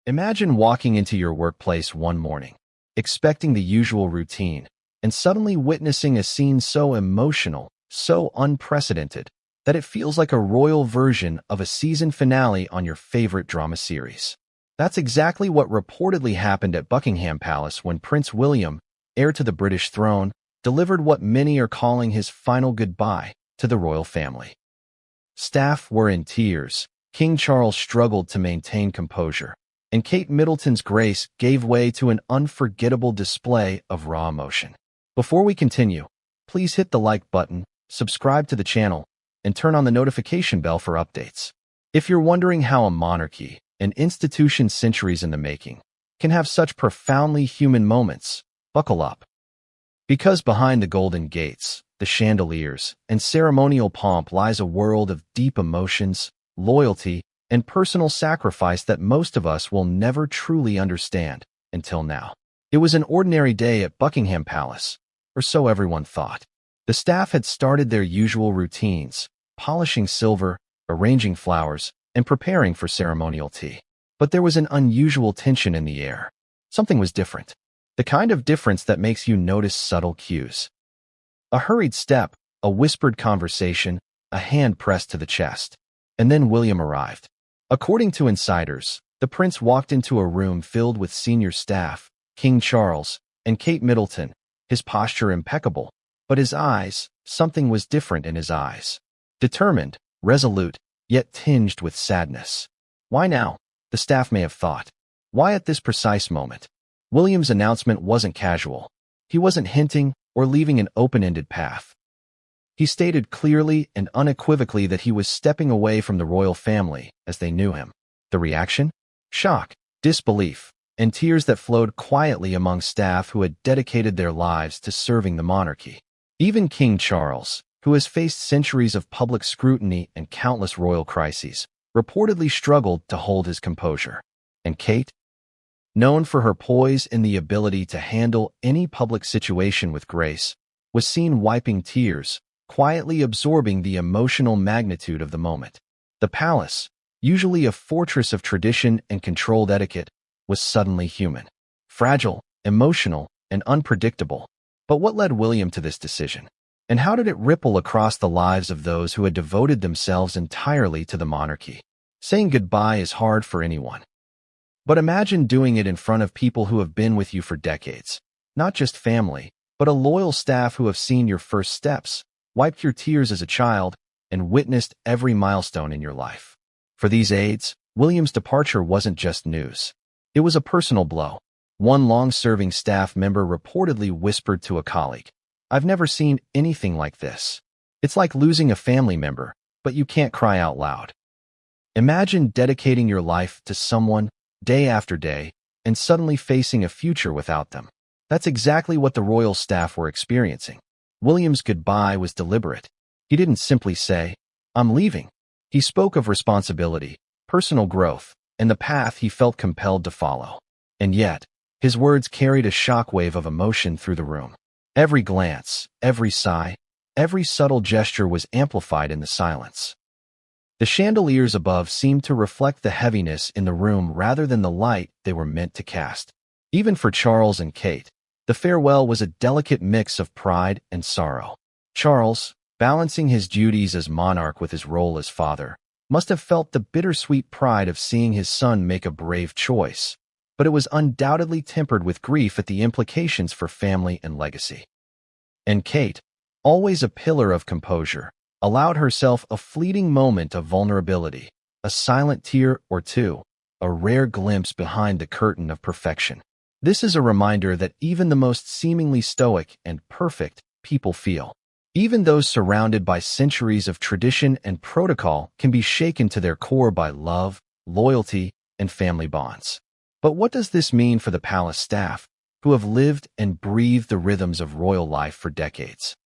Imagine walking into your workplace one morning, expecting the usual routine, and suddenly witnessing a scene so emotional, so unprecedented, that it feels like a royal version of a season finale on your favorite drama series. That's exactly what reportedly happened at Buckingham Palace when Prince William, heir to the British throne, delivered what many are calling his final goodbye to the royal family. Staff were in tears, King Charles struggled to maintain composure, and Kate Middleton's grace gave way to an unforgettable display of raw emotion. Before we continue, please hit the like button, subscribe to the channel, and turn on the notification bell for updates. If you're wondering how a monarchy, an institution centuries in the making, can have such profoundly human moments, buckle up. Because behind the golden gates, the chandeliers, and ceremonial pomp lies a world of deep emotions, loyalty, and personal sacrifice that most of us will never truly understand until now. It was an ordinary day at Buckingham Palace, or so everyone thought. The staff had started their usual routines, polishing silver, arranging flowers, and preparing for ceremonial tea. But there was an unusual tension in the air. Something was different. The kind of difference that makes you notice subtle cues. A hurried step, a whispered conversation, a hand pressed to the chest. And then William arrived. According to insiders, the prince walked into a room filled with senior staff, King Charles, and Kate Middleton, his posture impeccable. But his eyes, something was different in his eyes. Determined, resolute, yet tinged with sadness. Why now? The staff may have thought. Why at this precise moment? William's announcement wasn't casual. He wasn't hinting or leaving an open-ended path. He stated clearly and unequivocally that he was stepping away from the royal family as they knew him. The reaction? Shock, disbelief, and tears that flowed quietly among staff who had dedicated their lives to serving the monarchy. Even King Charles, who has faced centuries of public scrutiny and countless royal crises, reportedly struggled to hold his composure. And Kate? Known for her poise and the ability to handle any public situation with grace, was seen wiping tears, quietly absorbing the emotional magnitude of the moment. The palace, usually a fortress of tradition and controlled etiquette, was suddenly human, fragile, emotional, and unpredictable. But what led William to this decision? And how did it ripple across the lives of those who had devoted themselves entirely to the monarchy? Saying goodbye is hard for anyone. But imagine doing it in front of people who have been with you for decades. Not just family, but a loyal staff who have seen your first steps, wiped your tears as a child, and witnessed every milestone in your life. For these aides, William's departure wasn't just news. It was a personal blow. One long-serving staff member reportedly whispered to a colleague, "I've never seen anything like this. It's like losing a family member, but you can't cry out loud." Imagine dedicating your life to someone day after day and suddenly facing a future without them. That's exactly what the royal staff were experiencing. William's goodbye was deliberate. He didn't simply say, "I'm leaving." He spoke of responsibility, personal growth, and the path he felt compelled to follow. And yet, his words carried a shockwave of emotion through the room. Every glance, every sigh, every subtle gesture was amplified in the silence. The chandeliers above seemed to reflect the heaviness in the room rather than the light they were meant to cast. Even for Charles and Kate, the farewell was a delicate mix of pride and sorrow. Charles, balancing his duties as monarch with his role as father, must have felt the bittersweet pride of seeing his son make a brave choice, but it was undoubtedly tempered with grief at the implications for family and legacy. And Kate, always a pillar of composure, allowed herself a fleeting moment of vulnerability, a silent tear or two, a rare glimpse behind the curtain of perfection. This is a reminder that even the most seemingly stoic and perfect people feel. Even those surrounded by centuries of tradition and protocol can be shaken to their core by love, loyalty, and family bonds. But what does this mean for the palace staff, who have lived and breathed the rhythms of royal life for decades?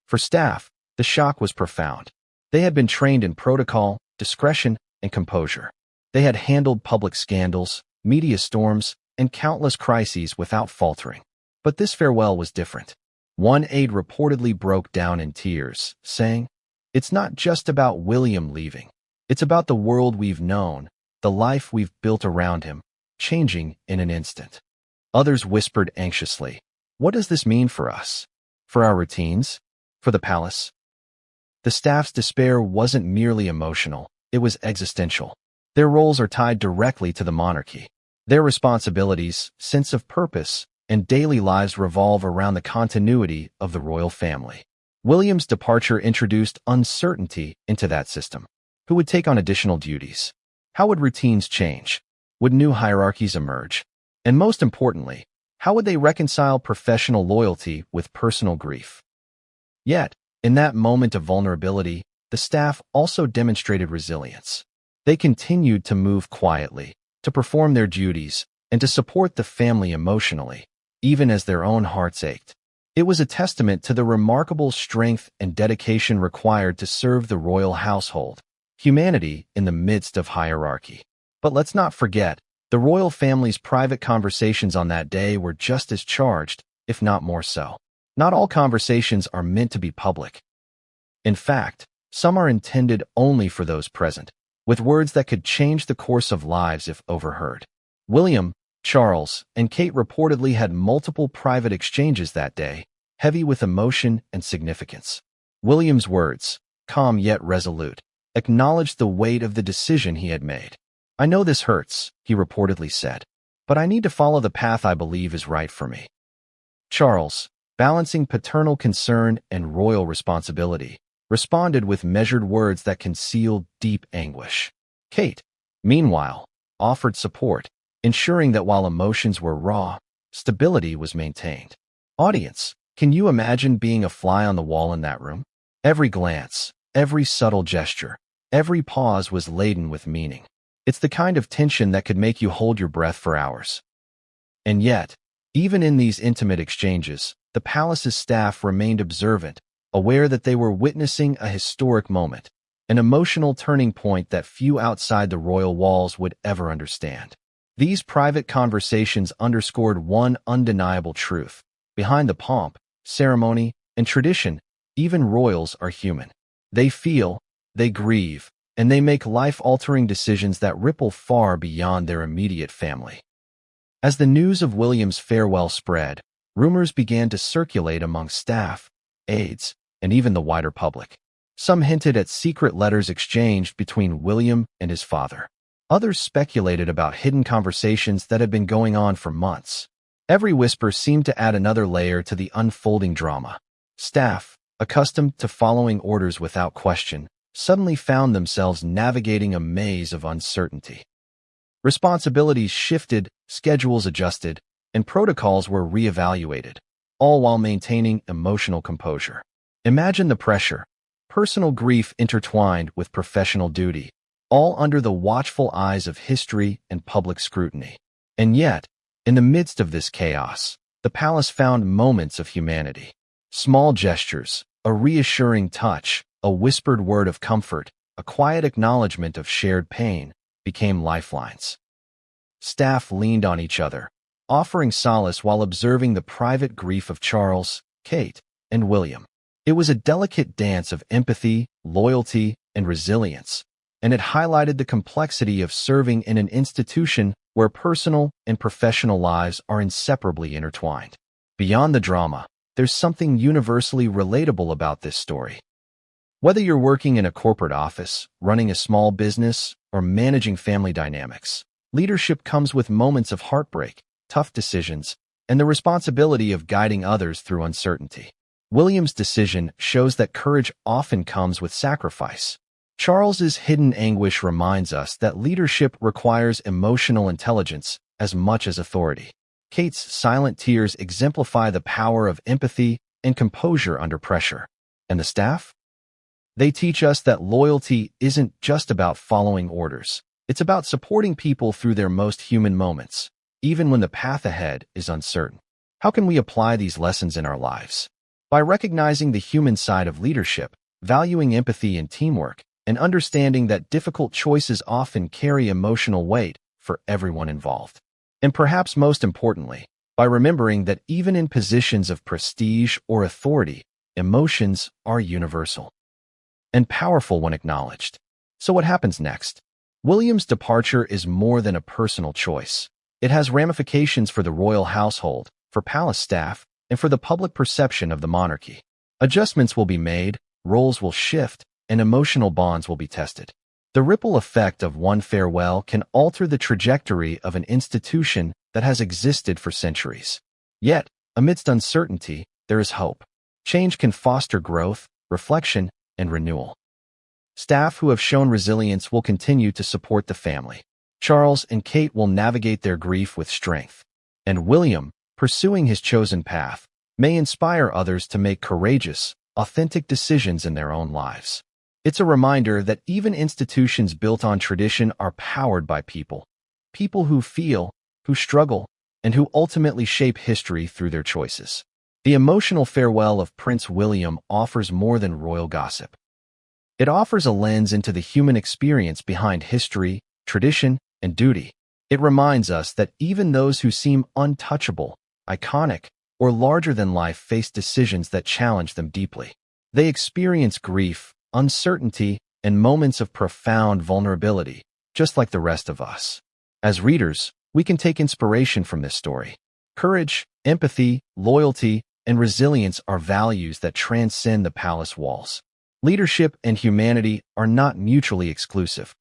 For staff, the shock was profound. They had been trained in protocol, discretion, and composure. They had handled public scandals, media storms, and countless crises without faltering. But this farewell was different. One aide reportedly broke down in tears, saying, "It's not just about William leaving. It's about the world we've known, the life we've built around him, changing in an instant. Others whispered anxiously, "What does this mean for us? For our routines? For the palace?" The staff's despair wasn't merely emotional, it was existential. Their roles are tied directly to the monarchy. Their responsibilities, sense of purpose, and daily lives revolve around the continuity of the royal family. William's departure introduced uncertainty into that system. Who would take on additional duties? How would routines change? Would new hierarchies emerge? And most importantly, how would they reconcile professional loyalty with personal grief? Yet, in that moment of vulnerability, the staff also demonstrated resilience. They continued to move quietly, to perform their duties, and to support the family emotionally, even as their own hearts ached. It was a testament to the remarkable strength and dedication required to serve the royal household, humanity in the midst of hierarchy. But let's not forget, the royal family's private conversations on that day were just as charged, if not more so. Not all conversations are meant to be public. In fact, some are intended only for those present, with words that could change the course of lives if overheard. William, Charles, and Kate reportedly had multiple private exchanges that day, heavy with emotion and significance. William's words, calm yet resolute, acknowledged the weight of the decision he had made. "I know this hurts," he reportedly said, "but I need to follow the path I believe is right for me." Charles, balancing paternal concern and royal responsibility, responded with measured words that concealed deep anguish. Kate, meanwhile, offered support, ensuring that while emotions were raw, stability was maintained. Audience, can you imagine being a fly on the wall in that room? Every glance, every subtle gesture, every pause was laden with meaning. It's the kind of tension that could make you hold your breath for hours. And yet, even in these intimate exchanges, the palace's staff remained observant, aware that they were witnessing a historic moment, an emotional turning point that few outside the royal walls would ever understand. These private conversations underscored one undeniable truth. Behind the pomp, ceremony, and tradition, even royals are human. They feel, they grieve, and they make life-altering decisions that ripple far beyond their immediate family. As the news of William's farewell spread, rumors began to circulate among staff, aides, and even the wider public. Some hinted at secret letters exchanged between William and his father. Others speculated about hidden conversations that had been going on for months. Every whisper seemed to add another layer to the unfolding drama. Staff, accustomed to following orders without question, suddenly found themselves navigating a maze of uncertainty. Responsibilities shifted, schedules adjusted, and protocols were reevaluated, all while maintaining emotional composure. Imagine the pressure, personal grief intertwined with professional duty, all under the watchful eyes of history and public scrutiny. And yet, in the midst of this chaos, the palace found moments of humanity. Small gestures, a reassuring touch, a whispered word of comfort, a quiet acknowledgement of shared pain, became lifelines. Staff leaned on each other, offering solace while observing the private grief of Charles, Kate, and William. It was a delicate dance of empathy, loyalty, and resilience, and it highlighted the complexity of serving in an institution where personal and professional lives are inseparably intertwined. Beyond the drama, there's something universally relatable about this story. Whether you're working in a corporate office, running a small business, or managing family dynamics, leadership comes with moments of heartbreak, tough decisions, and the responsibility of guiding others through uncertainty. William's decision shows that courage often comes with sacrifice. Charles's hidden anguish reminds us that leadership requires emotional intelligence as much as authority. Kate's silent tears exemplify the power of empathy and composure under pressure. And the staff? They teach us that loyalty isn't just about following orders. It's about supporting people through their most human moments, even when the path ahead is uncertain. How can we apply these lessons in our lives? By recognizing the human side of leadership, valuing empathy and teamwork, and understanding that difficult choices often carry emotional weight for everyone involved. And perhaps most importantly, by remembering that even in positions of prestige or authority, emotions are universal and powerful when acknowledged. So what happens next? William's departure is more than a personal choice. It has ramifications for the royal household, for palace staff, and for the public perception of the monarchy. Adjustments will be made, roles will shift, and emotional bonds will be tested. The ripple effect of one farewell can alter the trajectory of an institution that has existed for centuries. Yet, amidst uncertainty, there is hope. Change can foster growth, reflection, and renewal. Staff who have shown resilience will continue to support the family. Charles and Kate will navigate their grief with strength. And William, pursuing his chosen path, may inspire others to make courageous, authentic decisions in their own lives. It's a reminder that even institutions built on tradition are powered by people. People who feel, who struggle, and who ultimately shape history through their choices. The emotional farewell of Prince William offers more than royal gossip. It offers a lens into the human experience behind history, tradition, and duty. It reminds us that even those who seem untouchable, iconic, or larger than life face decisions that challenge them deeply. They experience grief, uncertainty, and moments of profound vulnerability, just like the rest of us. As readers, we can take inspiration from this story. Courage, empathy, loyalty, and resilience are values that transcend the palace walls. Leadership and humanity are not mutually exclusive.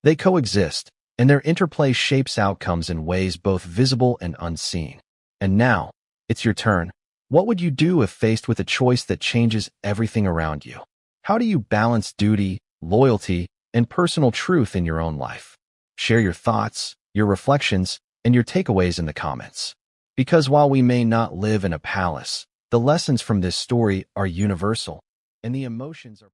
They coexist, and their interplay shapes outcomes in ways both visible and unseen. And now, it's your turn. What would you do if faced with a choice that changes everything around you? How do you balance duty, loyalty, and personal truth in your own life? Share your thoughts, your reflections, and your takeaways in the comments. Because while we may not live in a palace, the lessons from this story are universal, and the emotions are